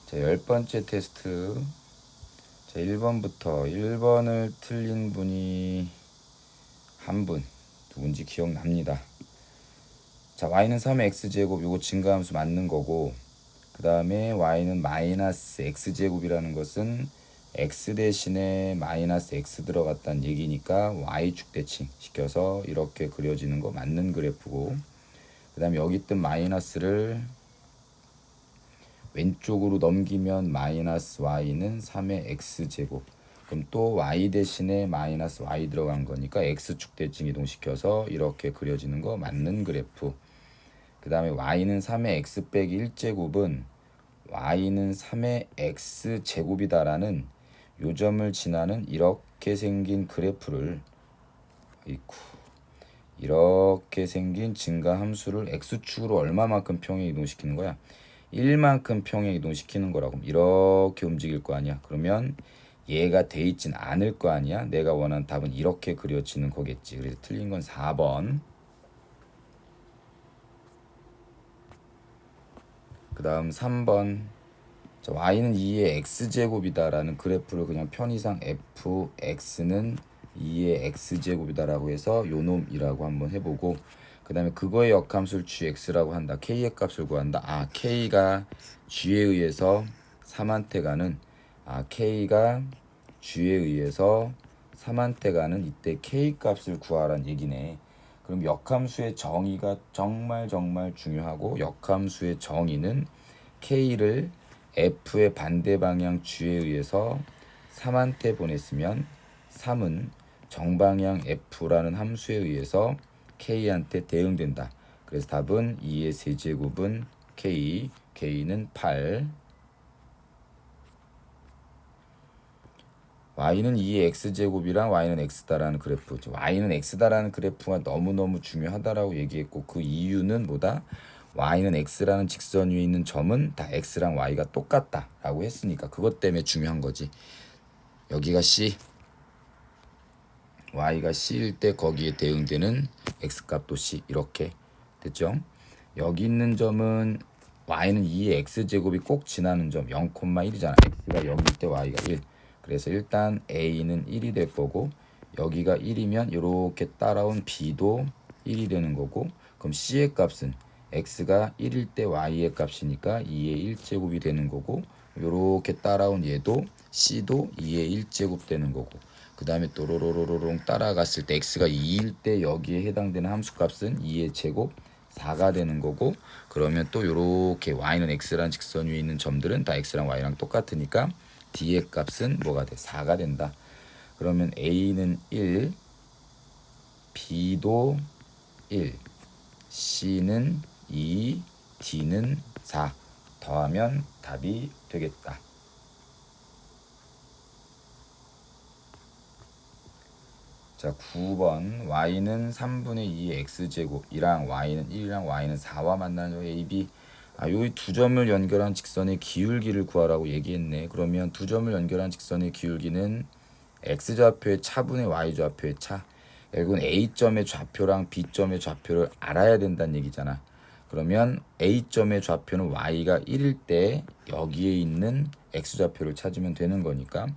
자, 10번째 테스트. 자, 1번부터 1번을 틀린 분이 한 분, 누군지 기억납니다. 자, y는 3의 x제곱, 요거 증가함수 맞는 거고, 그 다음에 y는 마이너스 x제곱이라는 것은 x 대신에 마이너스 x 들어갔다는 얘기니까 y축 대칭 시켜서 이렇게 그려지는 거 맞는 그래프고, 그 다음에 여기 있던 마이너스를 왼쪽으로 넘기면 마이너스 y는 3의 x제곱, 그럼 또 y 대신에 마이너스 y 들어간 거니까 x축 대칭 이동시켜서 이렇게 그려지는 거 맞는 그래프. 그 다음에 y는 3의 x 빼기 1제곱은 y는 3의 x제곱이다라는 요점을 지나는 이렇게 생긴 그래프를, 이렇게 생긴 증가 함수를 x축으로 얼마만큼 평행 이동시키는 거야? 1만큼 평행 이동시키는 거라고. 이렇게 움직일 거 아니야. 그러면 얘가 돼 있진 않을 거 아니야. 내가 원하는 답은 이렇게 그려지는 거겠지. 그래서 틀린 건 4번. 그 다음 3번. 자, y는 2의 x제곱이다라는 그래프를 그냥 편의상 fx는 2의 x제곱이다라고 해서 요놈이라고 한번 해보고, 그 다음에 그거의 역함수를 gx라고 한다. k의 값을 구한다. k가 g에 의해서 3한테 가는, k가 g에 의해서 3한테 가는 이때 k 값을 구하라는 얘기네. 그럼 역함수의 정의가 정말 중요하고, 역함수의 정의는 k를 f의 반대 방향 g에 의해서 3한테 보냈으면 3은 정방향 f라는 함수에 의해서 k한테 대응된다. 그래서 답은 2의 세제곱은 k, k는 8. y는 2의 x제곱이랑 y는 x다라는 그래프. y는 x다라는 그래프가 너무너무 중요하다라고 얘기했고, 그 이유는 뭐다? y는 x라는 직선 위에 있는 점은 다 x랑 y가 똑같다라고 했으니까 그것 때문에 중요한 거지. 여기가 c, y가 c일 때 거기에 대응되는 x값도 c, 이렇게 됐죠? 여기 있는 점은 y는 2의 x제곱이 꼭 지나는 점 0,1이잖아. x가 0일 때 y가 1. 그래서 일단 a는 1이 될 거고, 여기가 1이면 이렇게 따라온 b도 1이 되는 거고, 그럼 c의 값은 x가 1일 때 y의 값이니까 2의 1제곱이 되는 거고, 이렇게 따라온 얘도 c도 2의 1제곱 되는 거고, 그 다음에 또로로로롱 따라갔을 때 x가 2일 때 여기에 해당되는 함수값은 2의 제곱 4가 되는 거고, 그러면 또 요렇게 y는 x라는 직선 위에 있는 점들은 다 x랑 y랑 똑같으니까 d의 값은 뭐가 돼? 4가 된다. 그러면 a는 1, b도 1, c는 2, d는 4 더하면 답이 되겠다. 자, 9번. y는 3분의 2의 x제곱이랑 y는 1이랑 y는 4와 만나는 ab. 요 두 점을 연결한 직선의 기울기를 구하라고 얘기했네. 그러면 두 점을 연결한 직선의 기울기는 x좌표의 차분의 y좌표의 차. 결국은 a점의 좌표랑 b점의 좌표를 알아야 된다는 얘기잖아. 그러면 a점의 좌표는 y가 1일 때 여기에 있는 x좌표를 찾으면 되는 거니까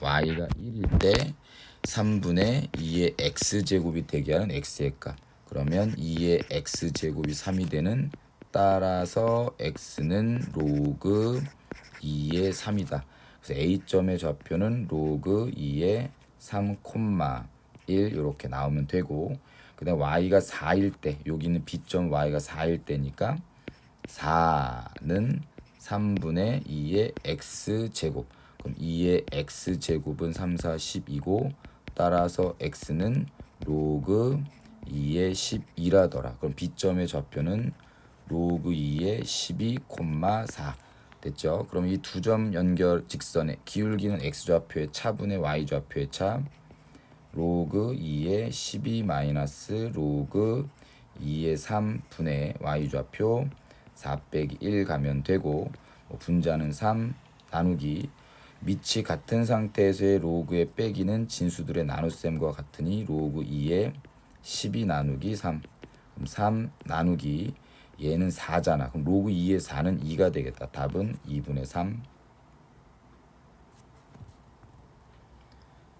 y가 1일 때 3분의 2의 x제곱이 되게 하는 x의 값. 그러면 2의 x제곱이 3이 되는, 따라서 x는 로그 2의 3이다. 그래서 a점의 좌표는 로그 2의 3,1 이렇게 나오면 되고, 그 다음 y가 4일 때, 여기는 b점 y가 4일 때니까 4는 3분의 2의 x제곱. 그럼 2의 x제곱은 3, 4, 12고, 따라서 x는 로그 2의 12라더라. 그럼 b점의 좌표는 로그 2의 12,4 됐죠? 그럼 이 두 점 연결 직선의 기울기는 x좌표의 차분의 y좌표의 차, 로그 2의 12 마이너스 로그 2의 3분의 y좌표 4 빼기 1 가면 되고, 분자는 3 나누기, 밑이 같은 상태에서의 로그의 빼기는 진수들의 나눗셈과 같으니 로그 2의 12 나누기 3. 그럼 3 나누기, 얘는 4잖아. 그럼 로그 2의 4는 2가 되겠다. 답은 2분의 3.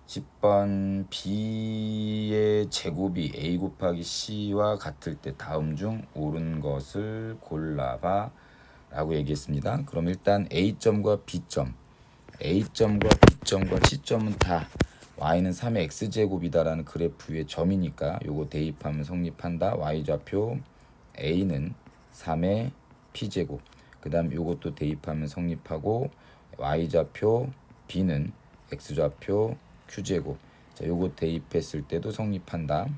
10번 b의 제곱이 a 곱하기 c와 같을 때 다음 중 옳은 것을 골라봐 라고 얘기했습니다. 그럼 일단 a점과 b점, a점과 b점과 c점은 다 y는 3의 x제곱이다라는 그래프 위에 점이니까 요거 대입하면 성립한다. y좌표 a는 3의 p제곱, 그 다음 요것도 대입하면 성립하고 y좌표 b는 x좌표 q제곱. 자, 요거 대입했을 때도 성립한다.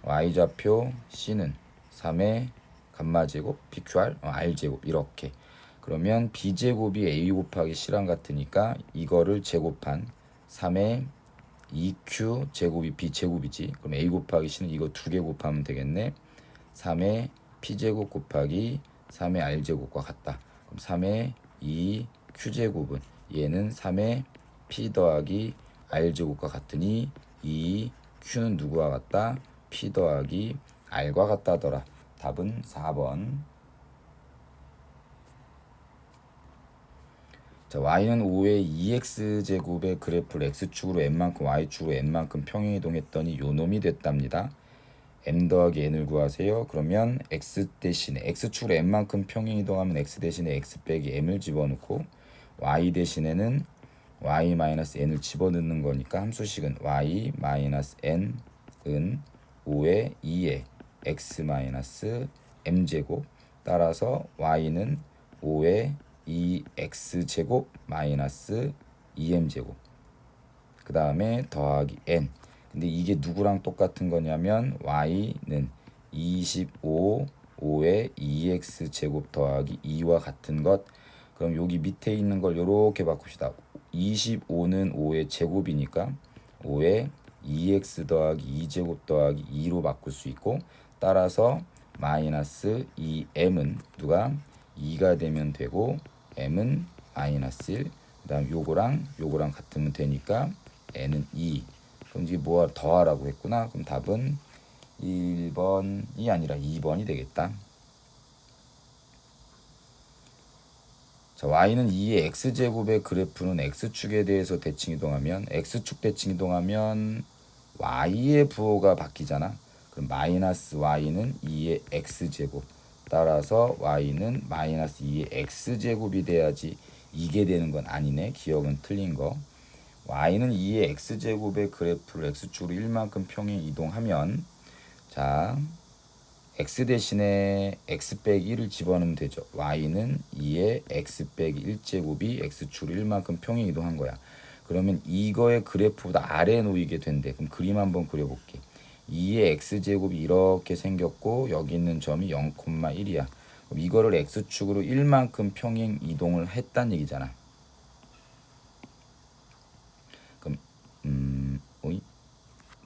y좌표 c는 3의 감마제곱 pqr r제곱 이렇게. 그러면 b제곱이 a 곱하기 c랑 같으니까 이거를 제곱한 3의 2q 제곱이 b제곱이지. 그럼 a 곱하기 c는 이거 두 개 곱하면 되겠네. 3의 p제곱 곱하기 3의 r제곱과 같다. 그럼 3의 2q제곱은 얘는 3의 p 더하기 r제곱과 같으니 이 q는 누구와 같다? p 더하기 r과 같다더라. 답은 4번. 자, y는 5의 2x제곱의 그래프를 x축으로 n만큼 y축으로 n만큼 평행이동했더니 요놈이 됐답니다. m 더하기 n을 구하세요. 그러면 x 대신에 x축으로 n만큼 평행이동하면 x 대신에 x 빼기 m을 집어넣고 y 대신에는 y-n을 집어넣는 거니까 함수식은 y-n은 5의 2의 x-m제곱, 따라서 y는 5의 2x제곱 마이너스 2m제곱, 그 다음에 더하기 n. 근데 이게 누구랑 똑같은 거냐면 y는 25 5의 2x제곱 더하기 2와 같은 것. 그럼 여기 밑에 있는 걸 이렇게 바꿉시다. 25는 5의 제곱이니까 5의 2x 더하기 2제곱 더하기 2로 바꿀 수 있고, 따라서 마이너스 2m은 누가 2가 되면 되고 m은 마이너스 1. 그 다음 요거랑 같으면 되니까 n은 2. 그럼 이게 뭐 더하라고 했구나. 그럼 답은 1번이 아니라 2번이 되겠다. 자, y는 2의 x제곱의 그래프는 x축에 대해서 대칭 이동하면 x축 대칭 이동하면 y의 부호가 바뀌잖아. 그럼 마이너스 y는 2의 x제곱, 따라서 y는 마이너스 2의 x제곱이 돼야지 이게 되는 건 아니네. 기억은 틀린 거. y는 2의 x제곱의 그래프를 x축으로 1만큼 평행 이동하면, 자, x 대신에 x 빼기 1을 집어넣으면 되죠. y는 2의 x 빼기 1제곱이 x축으로 1만큼 평행 이동한 거야. 그러면 이거의 그래프보다 아래에 놓이게 된대. 그럼 그림 한번 그려볼게. 2의 x제곱이 이렇게 생겼고 여기 있는 점이 0,1이야. 그럼 이거를 x축으로 1만큼 평행 이동을 했단 얘기잖아. 그럼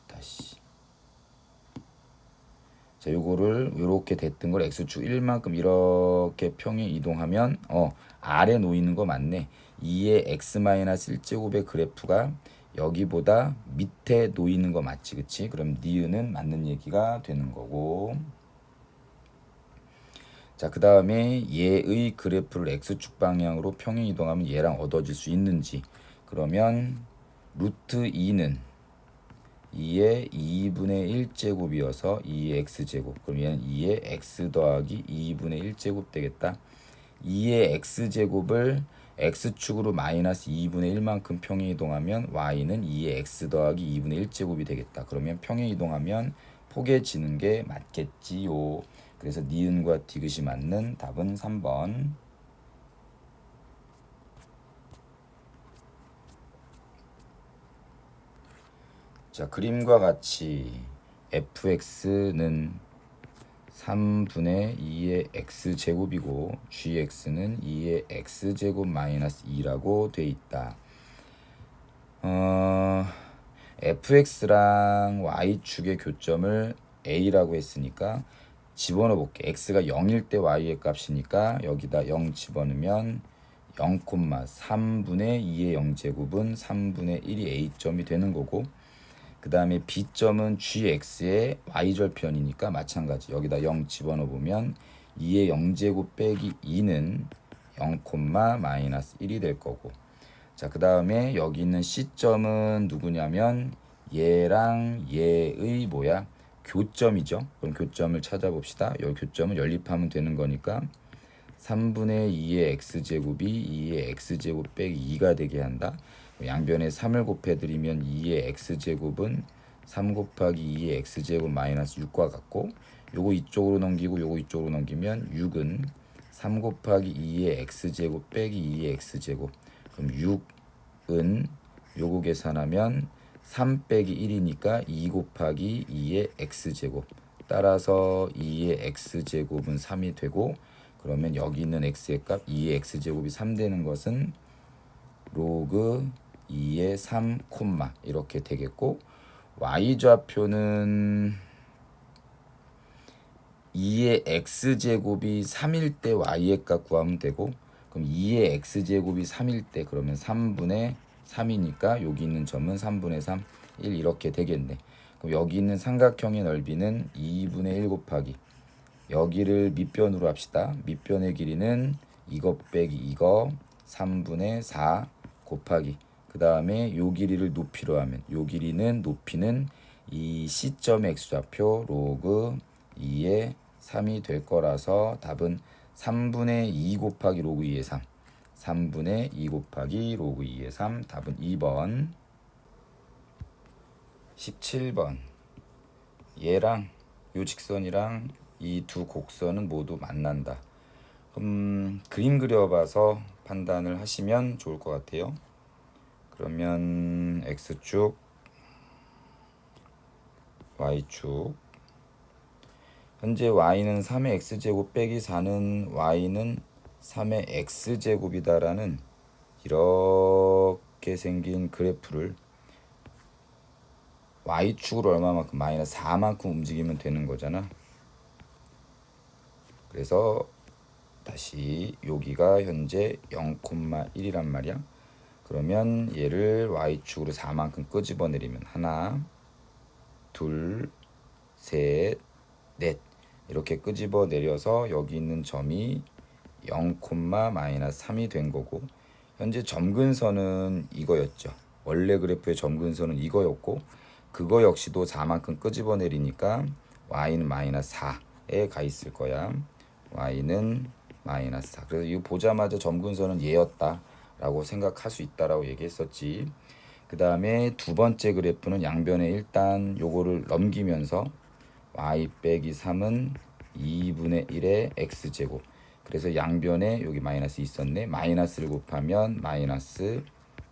다시. 자, 요거를 요렇게 됐던 걸 x축 1만큼 이렇게 평행 이동하면 아래 놓이는 거 맞네. 2의 x-1제곱의 그래프가 여기보다 밑에 놓이는 거 맞지, 그치? 그럼 니은은 맞는 얘기가 되는 거고. 자, 그 다음에 얘의 그래프를 x축 방향으로 평행 이동하면 얘랑 얻어질 수 있는지. 그러면 루트 2는 2의 2분의 1제곱이어서 2의 x제곱. 그럼 얘는 2의 x 더하기 2분의 1제곱 되겠다. 2의 x제곱을 x축으로 마이너스 2분의 1만큼 평행 이동하면 y는 2의 x 더하기 2분의 1제곱이 되겠다. 그러면 평행 이동하면 포개지는 게 맞겠지요. 그래서 니은과 디귿이 맞는 답은 3번. 자, 그림과 같이 fx는 3분의 2의 x제곱이고 gx는 2의 x제곱 마이너스 2라고 돼 있다. fx랑 y축의 교점을 a라고 했으니까 집어넣어 볼게. x가 0일 때 y의 값이니까 여기다 0 집어넣으면 0,3분의 2의 0제곱은 3분의 1이 a점이 되는 거고, 그 다음에 b점은 gx의 y절편이니까 마찬가지 여기다 0 집어넣어 보면 2의 0제곱 빼기 2는 0, 마이너스 1이 될 거고. 자, 그 다음에 여기 있는 C점은 누구냐면 얘랑 얘의 뭐야? 교점이죠. 그럼 교점을 찾아봅시다. 여기 교점을 연립하면 되는 거니까 3분의 2의 x제곱이 2의 x제곱 빼기 2가 되게 한다. 양변에 3을 곱해드리면 2의 x제곱은 3 곱하기 2의 x제곱 마이너스 6과 같고, 요거 이쪽으로 넘기고 요거 이쪽으로 넘기면 6은 3 곱하기 2의 x제곱 빼기 2의 x제곱. 그럼 6은 요거 계산하면 3 빼기 1이니까 2 곱하기 2의 x제곱. 따라서 2의 x제곱은 3이 되고, 그러면 여기 있는 x의 값 2의 x제곱이 3 되는 것은 로그 2의 3, 이렇게 되겠고, y좌표는 2의 x제곱이 3일 때 y의 값 구하면 되고, 그럼 2의 x제곱이 3일 때 그러면 3분의 3이니까 여기 있는 점은 3분의 3, 1 이렇게 되겠네. 그럼 여기 있는 삼각형의 넓이는 2분의 1 곱하기, 여기를 밑변으로 합시다. 밑변의 길이는 이거 빼기 이거 3분의 4 곱하기, 그 다음에 요 길이를 높이로 하면 요 길이는 높이는 이 C점의 x좌표 로그 2의 3이 될 거라서 답은 3분의 2 곱하기 로그 2의 3, 3분의 2 곱하기 로그 2의 3. 답은 2번. 17번. 얘랑 요 직선이랑 이 두 곡선은 모두 만난다. 그림 그려봐서 판단을 하시면 좋을 것 같아요. 그러면 x축, y축. 현재 y는 3의 x제곱 빼기 4는 y는 3의 x제곱이다라는 이렇게 생긴 그래프를 y축으로 얼마만큼 마이너스 4만큼 움직이면 되는 거잖아. 그래서 다시 여기가 현재 0,1이란 말이야. 그러면 얘를 y축으로 4만큼 끄집어내리면 하나, 둘, 셋, 넷 이렇게 끄집어내려서 여기 있는 점이 0, 마이너스 3이 된 거고, 현재 점근선은 이거였죠. 원래 그래프의 점근선은 이거였고, 그거 역시도 4만큼 끄집어내리니까 y는 마이너스 4에 가 있을 거야. y는 마이너스 4. 그래서 이거 보자마자 점근선은 얘였다 라고 생각할 수 있다라고 얘기했었지. 그 다음에 두 번째 그래프는 양변에 일단 요거를 넘기면서 y 빼기 3은 2분의 1의 x제곱. 그래서 양변에 여기 마이너스 있었네. 마이너스를 곱하면 마이너스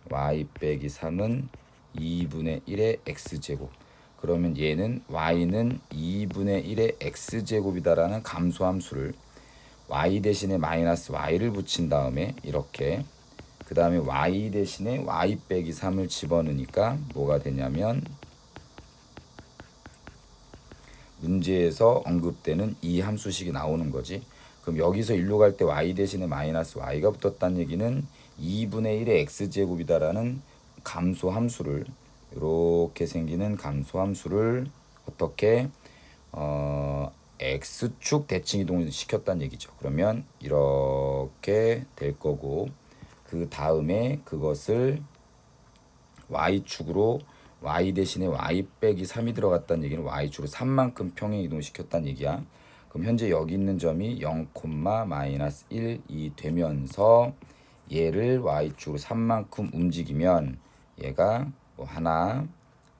y 빼기 3은 2분의 1의 x제곱. 그러면 얘는 y는 2분의 1의 x제곱이다라는 감소함수를 y 대신에 마이너스 y를 붙인 다음에 이렇게, 그 다음에 y 대신에 y 빼기 3을 집어넣으니까 뭐가 되냐면 문제에서 언급되는 이 함수식이 나오는 거지. 그럼 여기서 일로 갈 때 y 대신에 마이너스 y가 붙었다는 얘기는 2분의 1의 x제곱이다라는 감소함수를, 이렇게 생기는 감소함수를 어떻게 x축 대칭 이동을 시켰다는 얘기죠. 그러면 이렇게 될 거고, 그 다음에 그것을 y축으로 y 대신에 y 빼기 3이 들어갔다는 얘기는 y축으로 3만큼 평행 이동을 시켰다는 얘기야. 그럼 현재 여기 있는 점이 0, 마이너스 1이 되면서 얘를 y축으로 3만큼 움직이면 얘가 뭐 하나,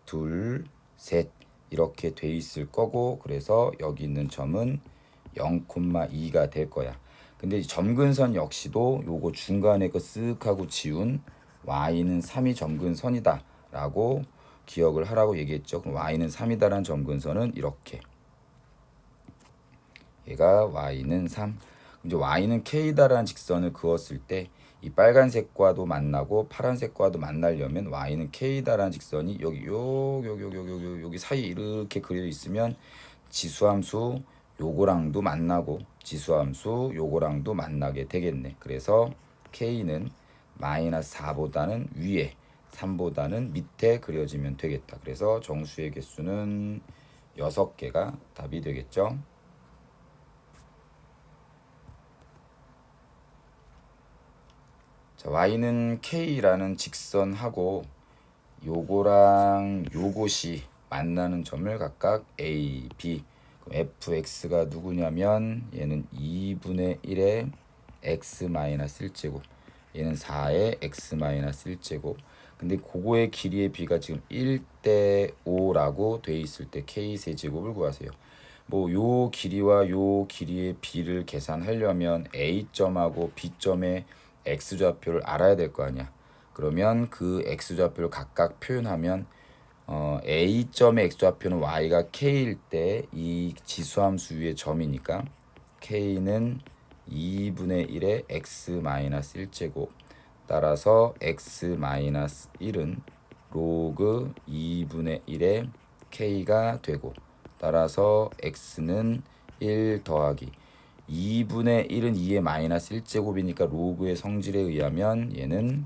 둘, 셋 이렇게 돼 있을 거고, 그래서 여기 있는 점은 0,2가 될 거야. 근데 이 점근선 역시도 요거 중간에 거 쓱 하고 지운 y는 3이 점근선이다 라고 기억을 하라고 얘기했죠. 그럼 y는 3이다라는 점근선은 이렇게, 얘가 y는 3. 이제 y는 k다라는 직선을 그었을 때 이 빨간색과도 만나고 파란색과도 만나려면 y는 k다라는 직선이 여기 사이 이렇게 그려져 있으면 지수함수 요거랑도 만나고 지수함수 요거랑도 만나게 되겠네. 그래서 k는 마이너스 4보다는 위에, 3보다는 밑에 그려지면 되겠다. 그래서 정수의 개수는 6개가 답이 되겠죠. 자, y는 k라는 직선하고 요거랑 요것이 만나는 점을 각각 a, b. 그럼 fx가 누구냐면 얘는 2분의 1의 x-1제곱, 얘는 4의 x-1제곱. 근데 그거의 길이의 b가 지금 1대 5라고 돼 있을 때 k 세제곱을 구하세요. 뭐 요 길이와 요 길이의 b를 계산하려면 a점하고 b점의 x좌표를 알아야 될 거 아니야. 그러면 그 x좌표를 각각 표현하면 a점의 x좌표는 y가 k일 때 이 지수함수 위의 점이니까 k는 2분의 1의 x-1제곱, 따라서 x-1은 로그 2분의 1의 k가 되고, 따라서 x는 1 더하기 2분의 1은 2의 마이너스 1제곱이니까 로그의 성질에 의하면 얘는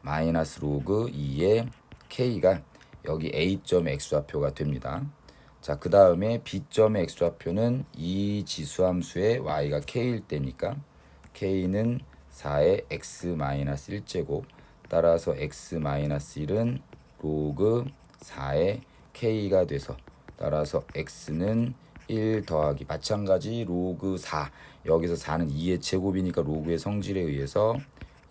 마이너스 로그 2의 k가 여기 a점의 x좌표가 됩니다. 자, 그 다음에 b점의 x좌표는 이 지수함수의 y가 k일 때니까 k는 4의 x-1제곱, 따라서 x-1은 로그 4의 k가 돼서, 따라서 x는 1 더하기 마찬가지 로그 4, 여기서 4는 2의 제곱이니까 로그의 성질에 의해서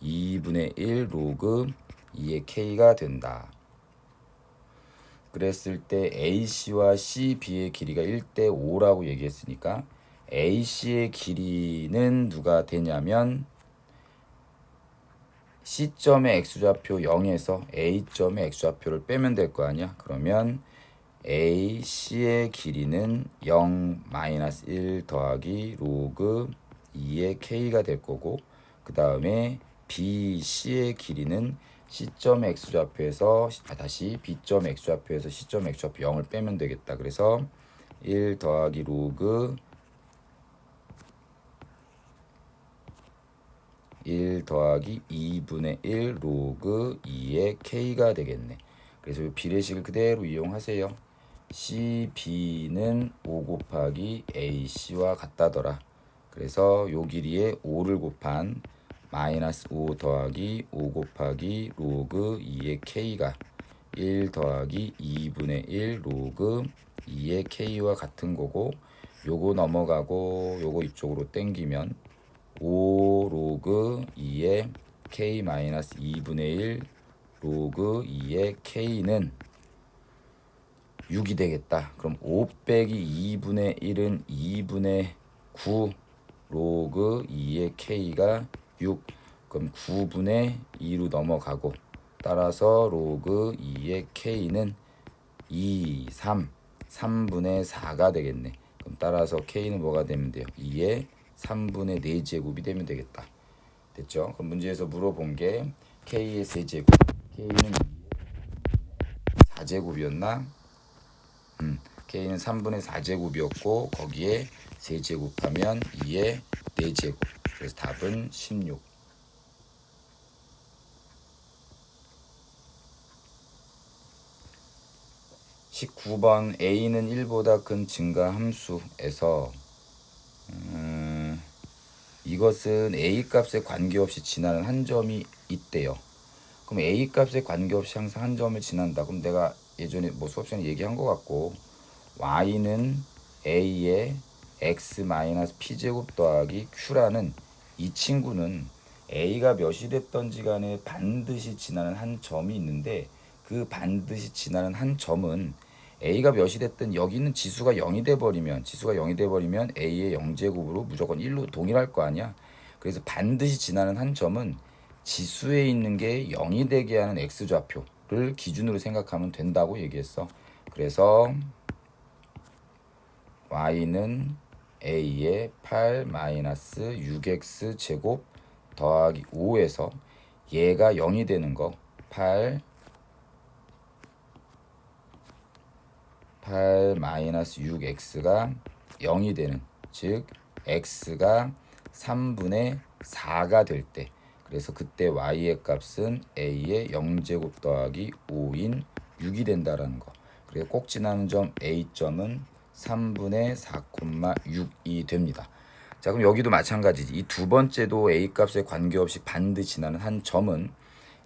2분의 1 로그 2의 k가 된다. 그랬을 때 AC와 CB의 길이가 1대 5라고 얘기했으니까 AC의 길이는 누가 되냐면 C점의 x좌표 0에서 A점의 x좌표를 빼면 될 거 아니야. 그러면 AC의 길이는 0-1 더하기 로그 2의 k가 될 거고, 그 다음에 BC의 길이는 C점 x좌표에서 다시 B점 x좌표에서 C점 x좌표 0을 빼면 되겠다. 그래서 1 더하기 로그 1 더하기 2분의 1 로그 2의 k가 되겠네. 그래서 이 비례식을 그대로 이용하세요. CB는 5 곱하기 AC와 같다더라. 그래서 요 길이에 5를 곱한 마이너스 5 더하기 5 곱하기 로그 2의 k가 1 더하기 2분의 1 로그 2의 k와 같은 거고, 요거 넘어가고 요거 이쪽으로 땡기면 5 로그 2의 k 마이너스 2분의 1 로그 2의 k는 6이 되겠다. 그럼 5 빼기 2분의 1은 2분의 9 로그 2의 k가 6. 그럼 9분의 2로 넘어가고, 따라서 로그 2의 k는 2, 3분의 4가 되겠네. 그럼 따라서 k는 뭐가 되면 돼요? 2의 3분의 4제곱이 되면 되겠다. 됐죠? 그럼 문제에서 물어본 게 k의 세제곱, k는 4제곱이었나? k는 3분의 4제곱이었고 거기에 세제곱하면 2의 4제곱. 그래서 답은 16. 19번 a는 1보다 큰 증가함수에서 이것은 a 값에 관계없이 지나는 한 점이 있대요. 그럼 a 값에 관계없이 항상 한 점을 지난다. 그럼 내가 예전에 뭐 수업 시간에 얘기한 것 같고, y는 a의 x-p제곱 더하기 q라는 이 친구는 a가 몇이 됐던지 간에 반드시 지나는 한 점이 있는데, 그 반드시 지나는 한 점은 a가 몇이 됐든 여기 있는 지수가 0이 돼버리면 a의 0제곱으로 무조건 1로 동일할 거 아니야. 그래서 반드시 지나는 한 점은 지수에 있는 게 0이 되게 하는 x좌표를 기준으로 생각하면 된다고 얘기했어. 그래서 y는 a의 8-6x 제곱 더하기 5에서 얘가 0이 되는 거 8-6x가 0이 되는, 즉 x가 3분의 4가 될 때, 그래서 그때 y의 값은 a의 0제곱 더하기 5인 6이 된다라는 거. 그래서 꼭 지나는 점 a점은 3분의 4,6이 됩니다. 자, 그럼 여기도 마찬가지지. 이 두 번째도 a 값에 관계없이 반드시 지나는 한 점은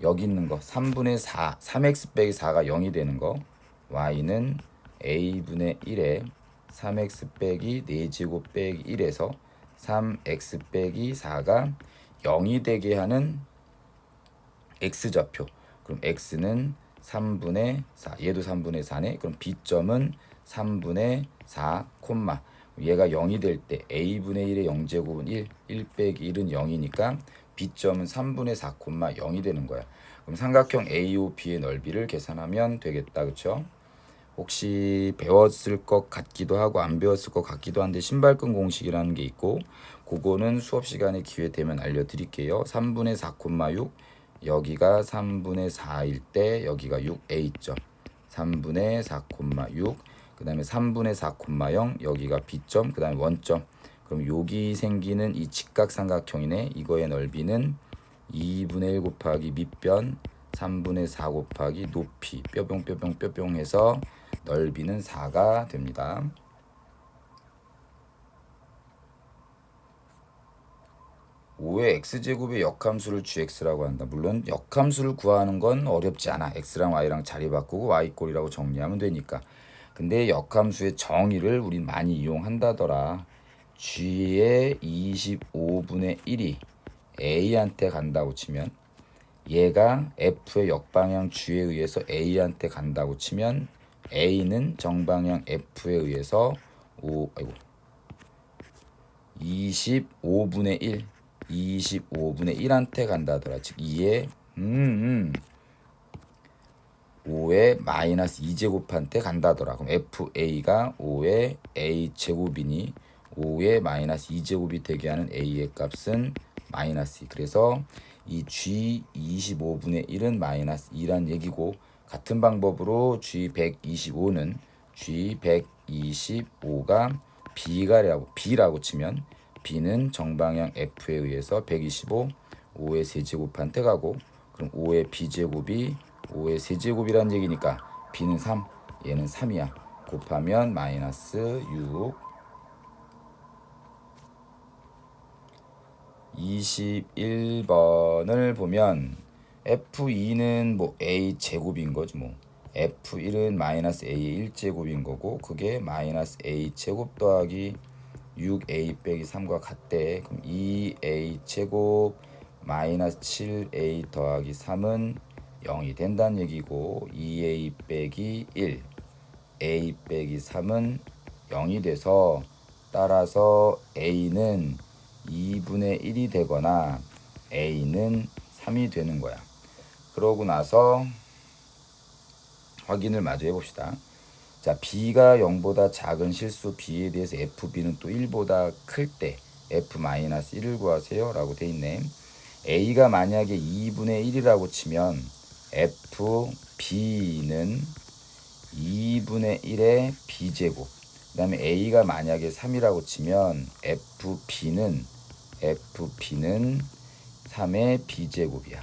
여기 있는 거 3분의 4, 3x 빼기 4가 0이 되는 거. y는 a분의 1에 3x 빼기 4제곱 빼기 1에서 3x 빼기 4가 0이 되게 하는 x좌표. 그럼 x는 3분의 4, 얘도 3분의 4네. 그럼 b점은 3분의 4, 얘가 0이 될 때 a분의 1의 0제곱은 1 빼기 1은 0이니까 b점은 3분의 4, 0이 되는 거야. 그럼 삼각형 AOB의 넓이를 계산하면 되겠다. 그쵸? 혹시 배웠을 것 같기도 하고 안 배웠을 것 같기도 한데 신발끈 공식이라는 게 있고 그거는 수업 시간에 기회 되면 알려드릴게요. 3분의 4, 6 여기가 3분의 4일 때 여기가 6a점 3분의 4, 6 그 다음에 3분의 4, 0 여기가 b점 그 다음에 원점. 그럼 여기 생기는 이 직각삼각형이네. 이거의 넓이는 2분의 1 곱하기 밑변 3분의 4 곱하기 높이 뾰뿅 해서 넓이는 4가 됩니다. 5의 x제곱의 역함수를 gx라고 한다. 물론 역함수를 구하는 건 어렵지 않아. x랑 y랑 자리 바꾸고 y꼴이라고 정리하면 되니까. 근데 역함수의 정의를 우린 많이 이용한다더라. g의 25분의 1이 a한테 간다고 치면 얘가 f의 역방향 g에 의해서 a한테 간다고 치면 a는 정방향 f에 의해서 25분의 1 25분의 1한테 간다더라. 즉 2의 5의 마이너스 2제곱한테 간다더라. 그럼 FA가 5의 A제곱이니 5의 마이너스 2제곱이 되게 하는 A의 값은 마이너스 2. 그래서 이 G25분의 1은 마이너스 2란 얘기고 같은 방법으로 G125는 G125가 B라고 치면 B는 정방향 F에 의해서 125 5의 세제곱한테 가고 그럼 5의 B제곱이 5의 세제곱이란 얘기니까 B는 3 얘는 3이야. 곱하면 마이너스 6 21번을 보면 F2는 뭐 A 제곱인 거지 뭐. F1은 마이너스 A의 1제곱인 거고 그게 마이너스 A 제곱 더하기 6A 빼기 3과 같대. 그럼 2A 제곱 마이너스 7A 더하기 3은 0이 된다는 얘기고 2A 빼기 1 A 빼기 3은 0이 돼서 따라서 A는 2분의 1이 되거나 A는 3이 되는 거야. 그러고 나서 확인을 마저 해봅시다. 자, B가 0보다 작은 실수 B에 대해서 FB는 또 1보다 클 때 F-1을 구하세요 라고 돼 있네. A가 만약에 2분의 1이라고 치면 FB는 2분의 1의 B제곱 그 다음에 A가 만약에 3이라고 치면 FB는 3의 B제곱이야.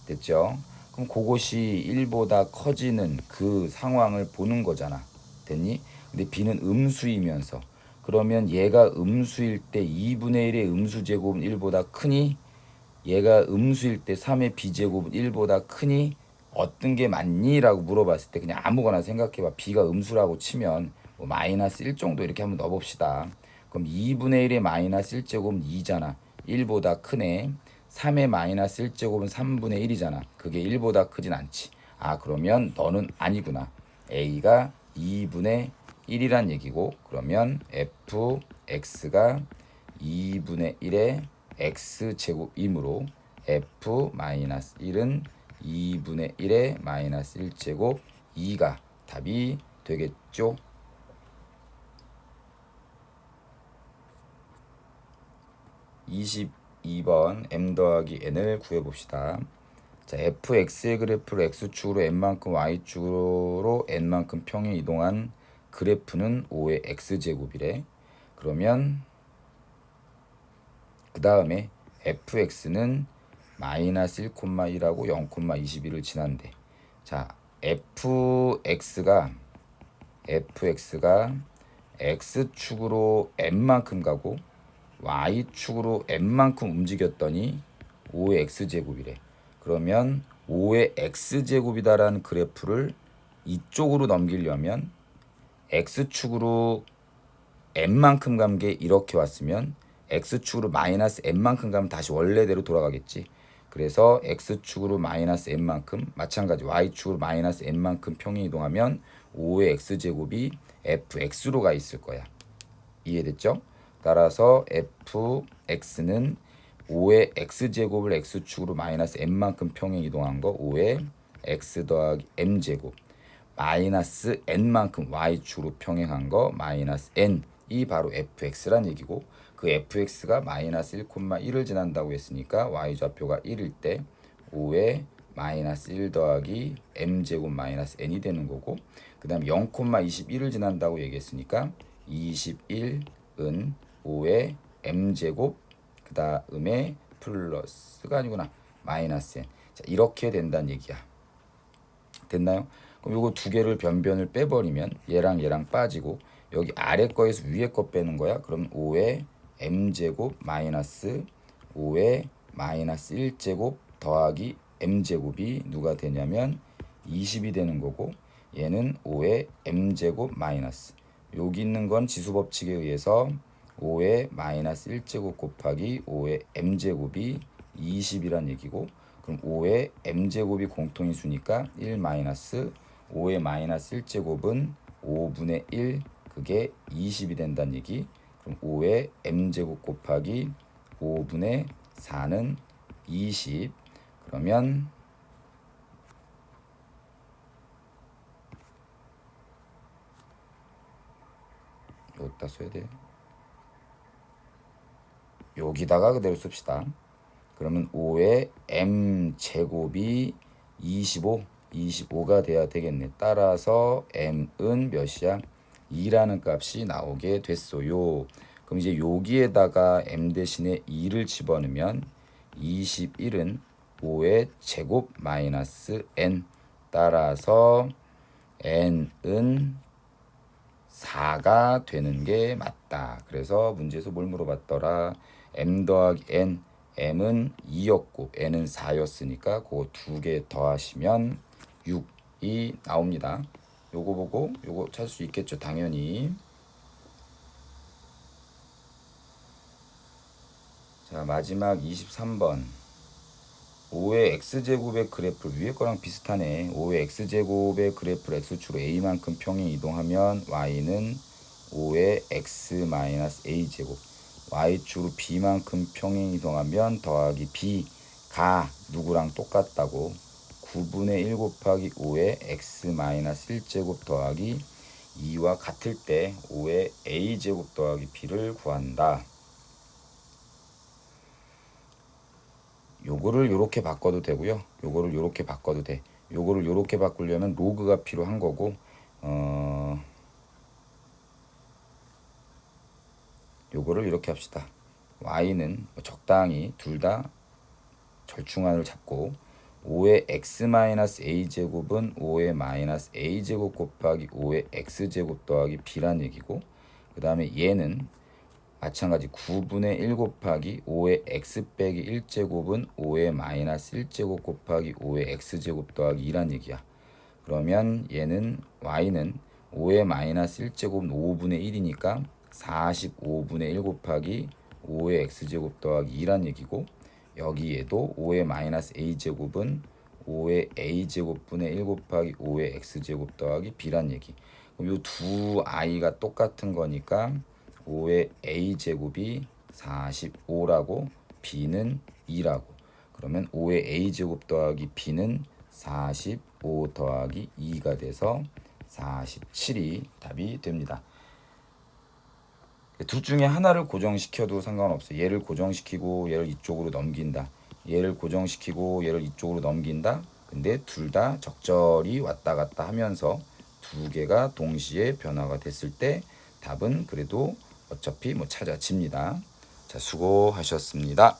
됐죠? 그럼 그것이 1보다 커지는 그 상황을 보는 거잖아. 됐니? 근데 B는 음수이면서 그러면 얘가 음수일 때 2분의 1의 음수제곱은 1보다 크니 얘가 음수일 때 3의 B제곱은 1보다 크니 어떤 게 맞니? 라고 물어봤을 때 그냥 아무거나 생각해봐. B가 음수라고 치면 뭐 마이너스 1 정도 이렇게 한번 넣어봅시다. 그럼 2분의 1의 마이너스 1제곱은 2잖아. 1보다 크네. 3의 마이너스 1제곱은 3분의 1이잖아. 그게 1보다 크진 않지. 아, 그러면 너는 아니구나. A가 2분의 1이란 얘기고 그러면 fx가 2분의 1의 x제곱이므로 f-1은 2분의 1의 마이너스 1제곱 2가 답이 되겠죠. 22번 m 더하기 n을 구해봅시다. 자, fx의 그래프를 x축으로 n만큼 y축으로 n만큼 평행 이동한 그래프는 5의 x제곱이래. 그러면 그 다음에 fx는 마이너스 1,1하고 0,21을 지난대. 자, fx가 x축으로 n만큼 가고 y축으로 n만큼 움직였더니 5의 x제곱이래. 그러면 5의 x제곱이다라는 그래프를 이쪽으로 넘기려면 x축으로 n만큼 간 게 이렇게 왔으면 x축으로 마이너스 n만큼 가면 다시 원래대로 돌아가겠지. 그래서 x축으로 마이너스 n만큼, 마찬가지 y축으로 마이너스 n만큼 평행 이동하면 5의 x제곱이 fx로 가 있을 거야. 이해됐죠? 따라서 fx는 5의 x제곱을 x축으로 마이너스 n만큼 평행 이동한 거 5의 x 더하기 m제곱 마이너스 n만큼 y축으로 평행한 거 마이너스 n이 바로 fx란 얘기고, 그 fx가 마이너스 1,1을 지난다고 했으니까 y좌표가 1일 때 5의 마이너스 1 더하기 m제곱 마이너스 n이 되는 거고, 그 다음 0,21을 지난다고 얘기했으니까 21은 5의 m제곱 그 다음에 플러스가 아니구나 마이너스 n. 자, 이렇게 된다는 얘기야. 됐나요? 그럼 요거 두 개를 변변을 빼버리면 얘랑 얘랑 빠지고 여기 아래 거에서 위에 거 빼는 거야. 그럼 5의 m제곱 마이너스 5의 마이너스 1제곱 더하기 m제곱이 누가 되냐면 20이 되는 거고, 얘는 5의 m제곱 마이너스, 여기 있는 건 지수법칙에 의해서 5의 마이너스 1제곱 곱하기 5의 m제곱이 20이란 얘기고, 그럼 5의 m제곱이 공통인수니까 1 마이너스 5의 마이너스 1제곱은 5분의 1, 그게 20이 된다는 얘기. 그럼 5의 m제곱 곱하기 5분의 4는 20. 그러면 여기다 써야 돼. 여기다가 그대로 씁시다. 그러면 5의 m제곱이 25가 돼야 되겠네. 따라서 m은 몇이야? 2라는 값이 나오게 됐어요. 그럼 이제 여기에다가 m 대신에 2를 집어넣으면 21은 5의 제곱 마이너스 n, 따라서 n은 4가 되는 게 맞다. 그래서 문제에서 뭘 물어봤더라? m 더하기 n, m은 2였고 n은 4였으니까 그거 두 개 더하시면 6이 나옵니다. 요거 보고 요거 찾을 수 있겠죠, 당연히. 자, 마지막 23번. 5의 x제곱의 그래프 위에 거랑 비슷하네. 5의 x제곱의 그래프를 x축으로 a만큼 평행 이동하면 y는 5의 x-a제곱, y축으로 b만큼 평행 이동하면 더하기 b가 누구랑 똑같다고 9분의 1 곱하기 5의 x-1제곱 더하기 2와 같을 때 5의 a제곱 더하기 b를 구한다. 요거를 요렇게 바꿔도 되고요. 요거를 요렇게 바꿔도 돼. 요거를 요렇게 바꾸려면 로그가 필요한 거고, 요거를 이렇게 합시다. y는 적당히 둘 다 절충안을 잡고 5의 x-a제곱은 5의 마이너스 a제곱 곱하기 5의 x제곱 더하기 b란 얘기고, 그 다음에 얘는 마찬가지 9분의 1 곱하기 5의 x 빼기 1제곱은 5의 마이너스 1제곱 곱하기 5의 x제곱 더하기 2란 얘기야. 그러면 얘는 y는 5의 마이너스 1제곱은 5분의 1이니까 45분의 1 곱하기 5의 x제곱 더하기 2란 얘기고, 여기에도 5의 마이너스 a제곱은 5의 a제곱분의 1 곱하기 5의 x제곱 더하기 b란 얘기. 그럼 이 두 i가 똑같은 거니까 5의 a제곱이 45라고 b는 2라고. 그러면 5의 a제곱 더하기 b는 45 더하기 2가 돼서 47이 답이 됩니다. 둘 중에 하나를 고정시켜도 상관없어. 얘를 고정시키고 얘를 이쪽으로 넘긴다, 얘를 고정시키고 얘를 이쪽으로 넘긴다. 근데 둘 다 적절히 왔다 갔다 하면서 두 개가 동시에 변화가 됐을 때 답은 그래도 어차피 찾아집니다. 자, 수고하셨습니다.